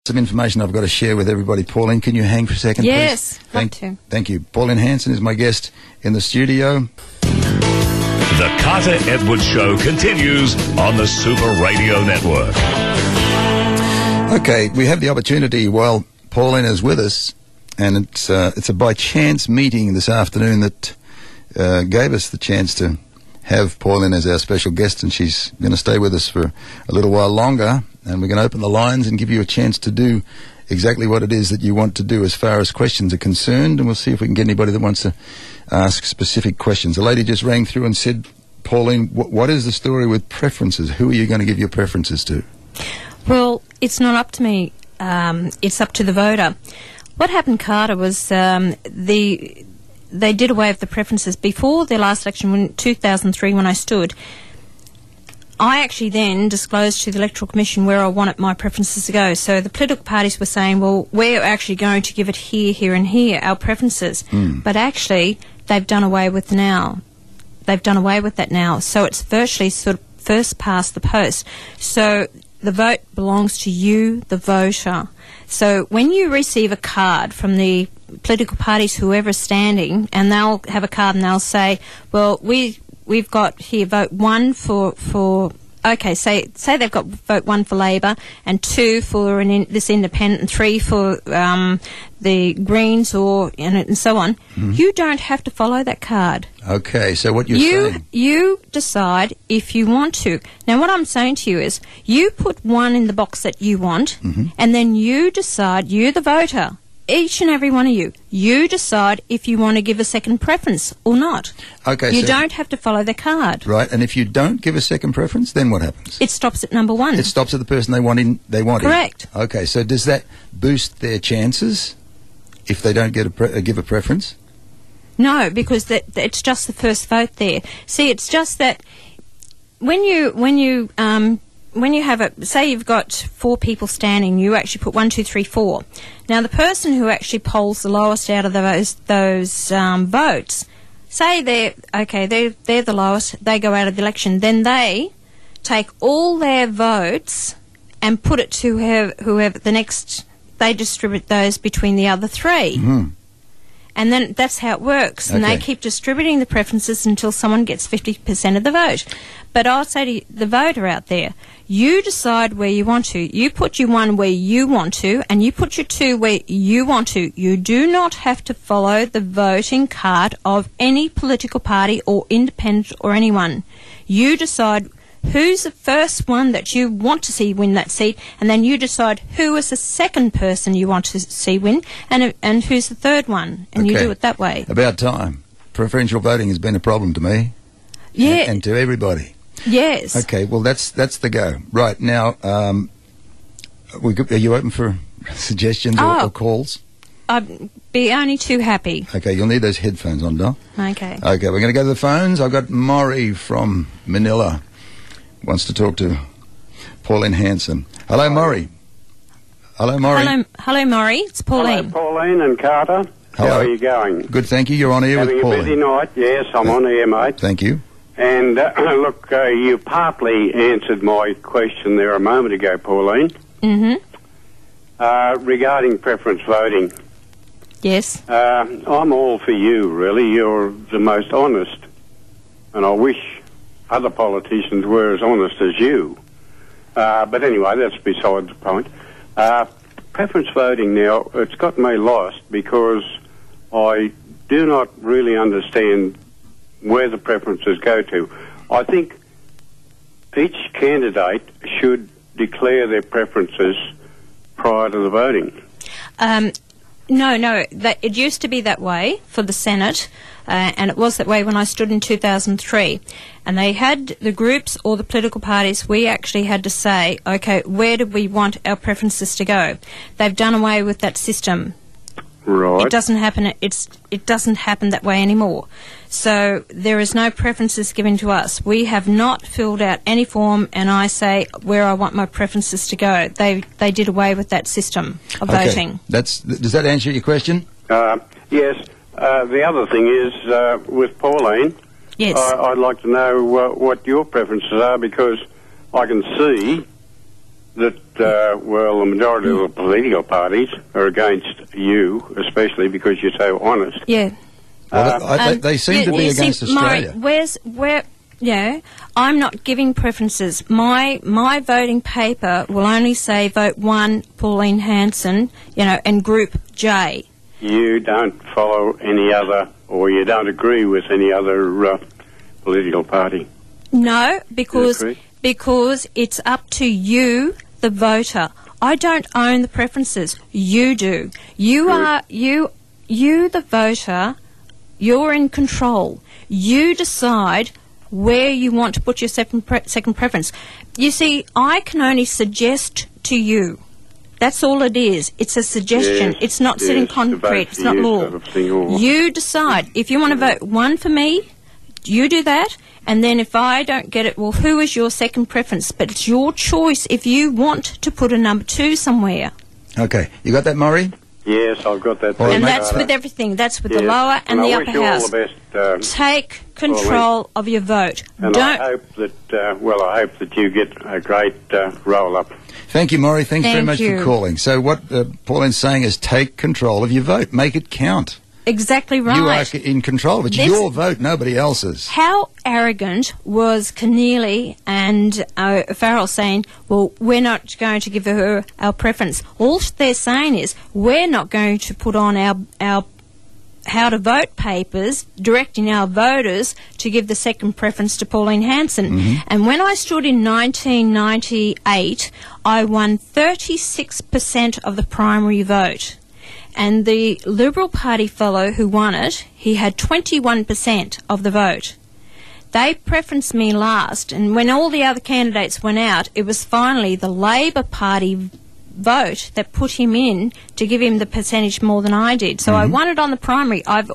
Some information I've got to share with everybody. Pauline, can you hang for a second, yes, please? Thank you. Pauline Hanson is my guest in the studio. The Carter Edwards Show continues on the Super Radio Network. Okay, we have the opportunity while Pauline is with us, and it's a by chance meeting this afternoon that gave us the chance to have Pauline as our special guest, and she's going to stay with us for a little while longer, and we're going to open the lines and give you a chance to do exactly what it is that you want to do as far as questions are concerned, and we'll see if we can get anybody that wants to ask specific questions. A lady just rang through and said, Pauline, what is the story with preferences? Who are you going to give your preferences to? Well, it's not up to me. It's up to the voter. What happened, Carter, was they did away with the preferences before their last election in 2003 when I stood. I actually then disclosed to the Electoral Commission where I wanted my preferences to go. So the political parties were saying, well, we're actually going to give it here, here and here, our preferences. But actually, they've done away with now. They've done away with that now. So it's virtually sort of first past the post. So the vote belongs to you, the voter. So when you receive a card from the political parties, whoever's standing, and they'll have a card and they'll say, well, we've got here vote 1 for okay, say they've got vote 1 for Labor and 2 for this independent and 3 for the Greens and so on. You don't have to follow that card. Okay, so what you're saying... You decide if you want to. Now, what I'm saying to you is you put 1 in the box that you want, and then you decide, you the voter, each and every one of you decide if you want to give a second preference or not. Okay, you don't have to follow the card. Right, and if you don't give a second preference, then what happens? It stops at number 1. It stops at the person they want in. Correct. Okay, so does that boost their chances if they don't give a preference? No, because it's just the first vote there. See, it's just that when you have say you've got 4 people standing, you actually put 1, 2, 3, 4. Now the person who actually polls the lowest out of those votes, say they're the lowest, they go out of the election, then they take all their votes and put it to whoever the next. They distribute those between the other 3. And then that's how it works. And they keep distributing the preferences until someone gets 50% of the vote. But I'll say to the voter out there, you decide where you want to. You put your 1 where you want to, and you put your 2 where you want to. You do not have to follow the voting card of any political party or independent or anyone. You decide who's the first one that you want to see win that seat, and then you decide who is the second person you want to see win, and who's the third one, and you do it that way. About time. Preferential voting has been a problem to me. Yeah. And to everybody. Yes. Okay, well, that's the go. Right, now, are you open for suggestions or calls? I'd be only too happy. Okay, you'll need those headphones on, Doc. Okay. Okay, we're going to go to the phones. I've got Maury from Manila. Wants to talk to Pauline Hanson. Hello, Maury. Hello, Maury. Hello, Maury. It's Pauline. Hello, Pauline and Carter. Hello. How are you going? Good, thank you. You're on air with Pauline. Having a busy night? Yes, I'm on air, mate. Thank you. And look, you partly answered my question there a moment ago, Pauline. Regarding preference voting. Yes. I'm all for you, really. You're the most honest, and I wish other politicians were as honest as you. But anyway, that's beside the point. Preference voting now, it's got me lost because I do not really understand where the preferences go to. I think each candidate should declare their preferences prior to the voting. No. It used to be that way for the Senate, and it was that way when I stood in 2003. And they had the groups or the political parties, we actually had to say, okay, where do we want our preferences to go? They've done away with that system. Right. It doesn't happen. It doesn't happen that way anymore. So there is no preferences given to us. We have not filled out any form, and I say where I want my preferences to go. They did away with that system of voting. Does that answer your question? Yes. The other thing is with Pauline. Yes. I'd like to know what your preferences are, because I can see that, well, the majority of the political parties are against you, especially because you're so honest. Yeah. Well, they seem to be against Australia. I'm not giving preferences. My voting paper will only say vote 1 Pauline Hanson, and group J. You don't follow any other, or you don't agree with any other political party? No, because it's up to you, the voter. I don't own the preferences. You do. You are you the voter. You're in control. You decide where you want to put your second preference. You see, I can only suggest to you. That's all it is. It's a suggestion. Yes, it's not sitting concrete. It's not law. You decide. If you want to vote 1 for me, you do that. And then if I don't get it, well, who is your second preference? But it's your choice if you want to put a number 2 somewhere. Okay. You got that, Maury? Yes, I've got that. And that's with everything. That's with the lower and the upper house. All the best, take control of your vote. And I hope that you get a great roll-up. Thank you, Maury. Thanks very much for calling. So what Pauline's saying is take control of your vote. Make it count. Exactly right. You are in control. It's your vote, nobody else's. How arrogant was Keneally and Farrell saying, well, we're not going to give her our preference. All they're saying is we're not going to put on our how to vote papers directing our voters to give the second preference to Pauline Hanson. Mm-hmm. And when I stood in 1998, I won 36% of the primary vote. And the Liberal Party fellow who won it, he had 21% of the vote. They preferenced me last, and when all the other candidates went out, it was finally the Labor Party vote that put him in to give him the percentage more than I did. So I won it on the primary. I've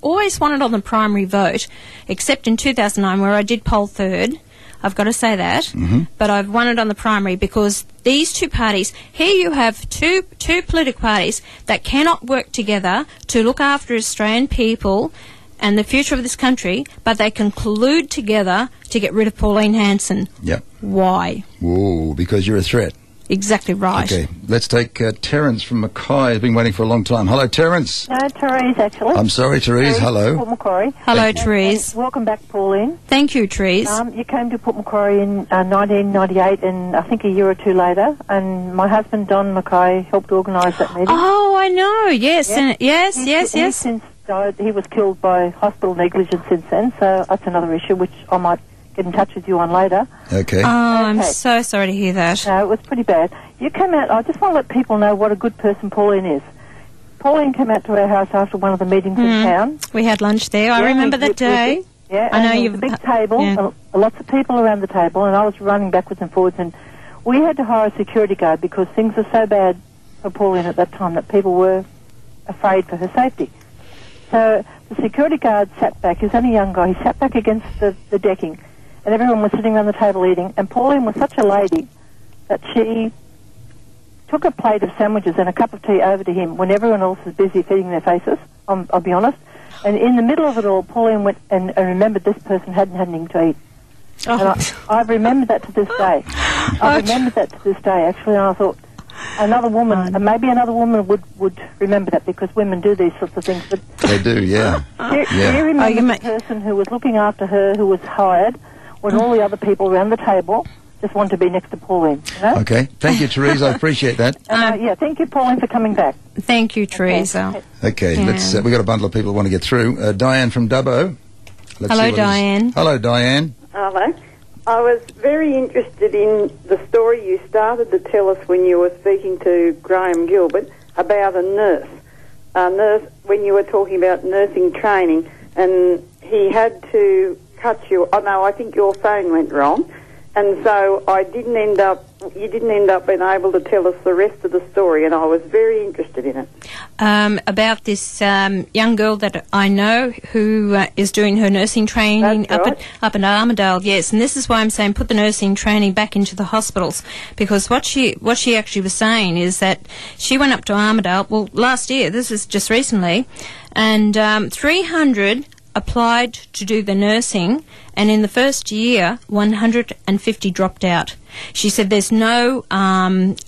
always won it on the primary vote, except in 2009 where I did poll third. I've got to say that. But I've won it on the primary because these two parties, here you have two political parties that cannot work together to look after Australian people and the future of this country, but they can collude together to get rid of Pauline Hanson. Yep. Why? Whoa, because you're a threat. Exactly right. Okay, let's take Terence from Mackay. He's been waiting for a long time. Hello, Terence. No, Therese, actually. I'm sorry, Therese. Hello. Port Macquarie. Hello, Therese. Welcome back, Pauline. Thank you, Therese. You came to Port Macquarie in 1998, and I think a year or two later, and my husband, Don Mackay, helped organise that meeting. Oh, I know. Yes, yes. He's since died. He was killed by hospital negligence since then, so that's another issue, which I might get in touch with you on later. Okay. Oh, I'm so sorry to hear that. No, it was pretty bad. You came out, I just want to let people know what a good person Pauline is. Pauline came out to our house after one of the meetings in town. We had lunch there. I remember that day. I know you've a big table, lots of people around the table, and I was running backwards and forwards, and we had to hire a security guard because things were so bad for Pauline at that time that people were afraid for her safety. So the security guard sat back. He was only a young guy. He sat back against the decking, and everyone was sitting around the table eating, and Pauline was such a lady that she took a plate of sandwiches and a cup of tea over to him when everyone else was busy feeding their faces, I'll be honest. And in the middle of it all, Pauline went and remembered this person hadn't had anything to eat. Oh. And I've remembered that to this day. I've remembered that to this day, actually, and I thought another woman, maybe another woman would remember that because women do these sorts of things. But they do, yeah. She remembered the person who was looking after her, who was hired, when all the other people around the table just want to be next to Pauline. You know? Okay. Thank you, Therese. I appreciate that. Thank you, Pauline, for coming back. Thank you, Therese. Okay, let's. We've got a bundle of people who want to get through. Diane from Dubbo. Hello, Diane. Hello, Diane. Hello. I was very interested in the story you started to tell us when you were speaking to Graham Gilbert about a nurse. A nurse, when you were talking about nursing training, and he had to cut you. Oh, no, I think your phone went wrong. And so you didn't end up being able to tell us the rest of the story, and I was very interested in it. About this young girl that I know who is doing her nursing training up at Armidale, yes. And this is why I'm saying put the nursing training back into the hospitals, because what she actually was saying is that she went up to Armidale, well, last year, this is just recently, and 300 applied to do the nursing, and in the first year, 150 dropped out. She said there's no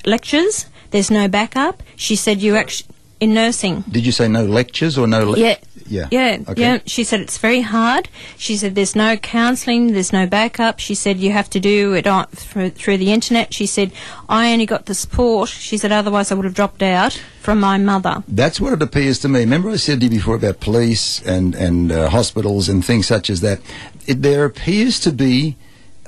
lectures, there's no backup. She said you actually, in nursing. Did you say no lectures or no... Yeah. She said it's very hard. She said there's no counselling, there's no backup. She said you have to do it through the internet. She said I only got the support. She said otherwise I would have dropped out from my mother. That's what it appears to me. Remember I said to you before about police and hospitals and things such as that. There appears to be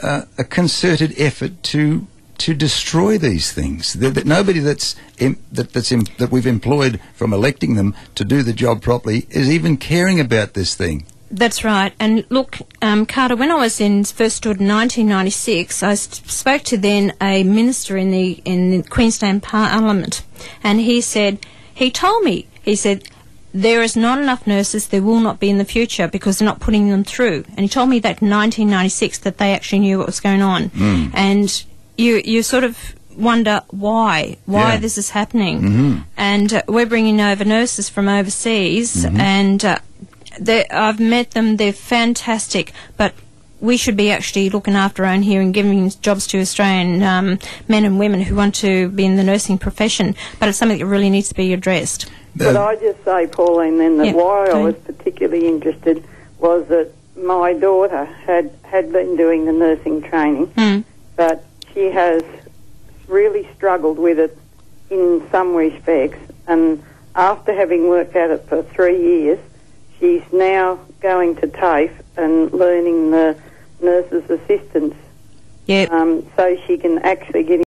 a concerted effort to destroy these things. That nobody that we've employed from electing them to do the job properly is even caring about this thing. That's right. And look, Carter, when I was first stood in 1996, I spoke to then a minister in the Queensland Parliament, and he told me, there is not enough nurses, there will not be in the future because they're not putting them through. And he told me that in 1996 that they actually knew what was going on. And you sort of wonder why this is happening. Mm-hmm. And we're bringing over nurses from overseas, and I've met them, they're fantastic, but we should be actually looking after our own here and giving jobs to Australian men and women who want to be in the nursing profession, but it's something that really needs to be addressed. But I just say, Pauline, then that why I was particularly interested was that my daughter had been doing the nursing training, but she has really struggled with it in some respects, and after having worked at it for 3 years, she's now going to TAFE and learning the nurse's assistance, so she can actually get